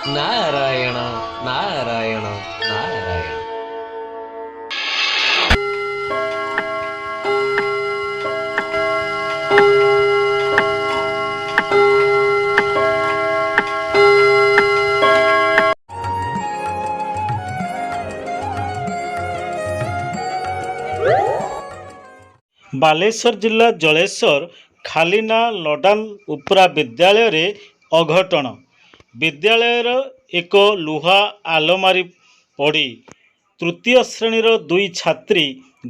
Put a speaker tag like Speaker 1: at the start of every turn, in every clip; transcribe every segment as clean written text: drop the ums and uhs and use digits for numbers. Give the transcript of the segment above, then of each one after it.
Speaker 1: नारायण नारायण नारायण।
Speaker 2: बालेश्वर जिला जलेश्वर खालीना लडाल उपरा विद्यालय रे अघटन। विद्यालयर एक लुहा आलमारी पड़ी तृतीय श्रेणीर दुई छात्री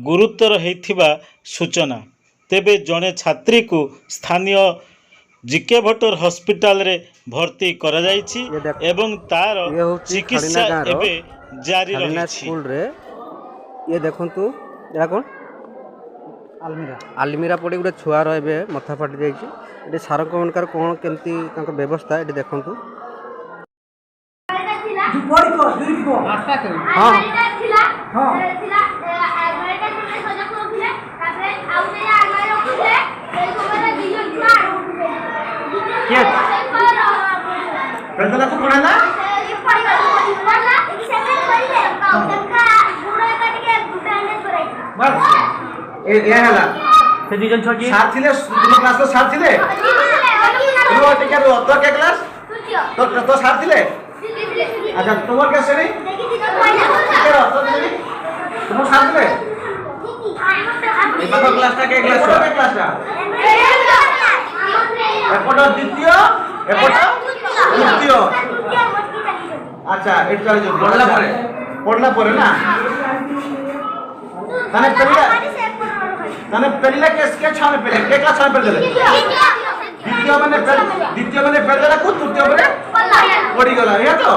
Speaker 2: गुरुतर होइथिबा सूचना। तेबे जड़े छात्री को स्थानीय जिके भट्टर हॉस्पिटल रे भर्ती करा जायछि एवं तार चिकित्सा एबे जारी रहिछि।
Speaker 3: स्कूल रे ये देखंतु एरा कोन आलमीरा पड़ी गोटे छुआर ए मथा फाटी जाइए। सार मनकार कौन केमती व्यवस्था ये देखु।
Speaker 4: से दी जन छोटी साथ थिले तुम क्लास में साथ थिले रो टिके रो तो के क्लास तो साथ थिले। अच्छा तुमर कैसे नहीं तो तुम साथ थिले ए बाबा क्लास का के क्लास का एपट द्वितीय एपट तृतीय। अच्छा एटा जो पढ़ला परे ना तने पहले के छाने पहले के क्लास छाने पहले द्वितीय माने पहले को तृतीय माने पड़ी गला या तो।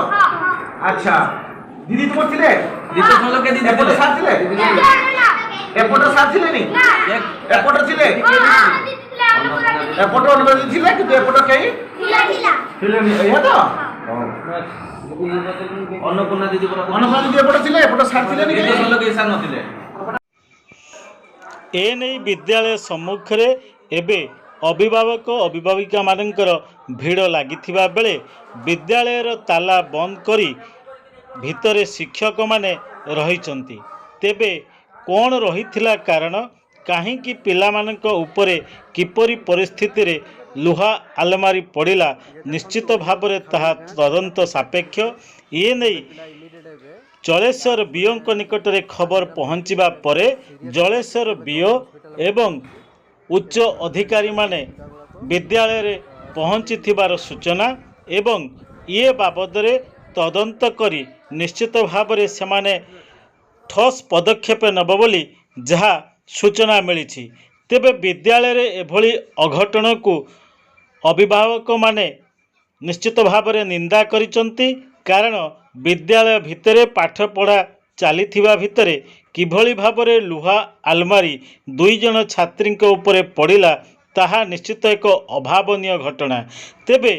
Speaker 4: अच्छा दीदी तुम थिले दीदी फलो के दीदी एपट साथ थिले एपट साथ थिले नी एपट थिले एपट अनुरोध थिले कि एपट कई थिले नी या तो। अन्नपूर्णा दीदी एपट थिले एपट साथ थिले नी दीदी फलो के साथ न थिले।
Speaker 2: एने विद्यालय सम्मुख रे एबे अभिभावक अभिभाविका मानकर भीड़ लागिथिबा बेले विद्यालयर ताला बंद करी भितरे शिक्षक माने रहिचंती। तेबे कौन रहिथिला कारण काहींकि पिलामानंक उपरे किपरि परिस्थिति रे लुहा आलमारी पड़िला निश्चित भावरे ताहा तदंत सापेक्ष। ये नहीं जलेश्वर बीओ निकट में खबर पहुँचवा परे जलेश्वर बीओ एवं उच्च अधिकारी माने विद्यालय रे पहुँची सूचना एवं ये बाबद रे तदंत करी निश्चित भाव में सेमाने ठोस पदक्षेप नब बोली जहा सूचना मिली। तेबे विद्यालय रे एभली अघटन को अभिभावक माने निश्चित भाव में निंदा करिसंती। कारण विद्यालय भितरे पाठ पढ़ा चली भितरे किभली भावरे लुहा आलमारी दुई जन छात्री उपरे पड़िला ताहा निश्चित एक अभावनीय घटना। तेबे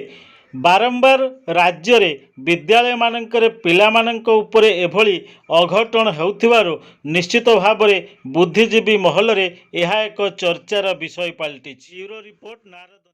Speaker 2: बारंबार राज्य रे विद्यालय मानकरे पिला मानक उपरे एभली अघटन हेउथिबारु निश्चित भावरे बुद्धिजीवी महल रे यह एक चर्चार विषय पलटिछि। Bureau report Narad.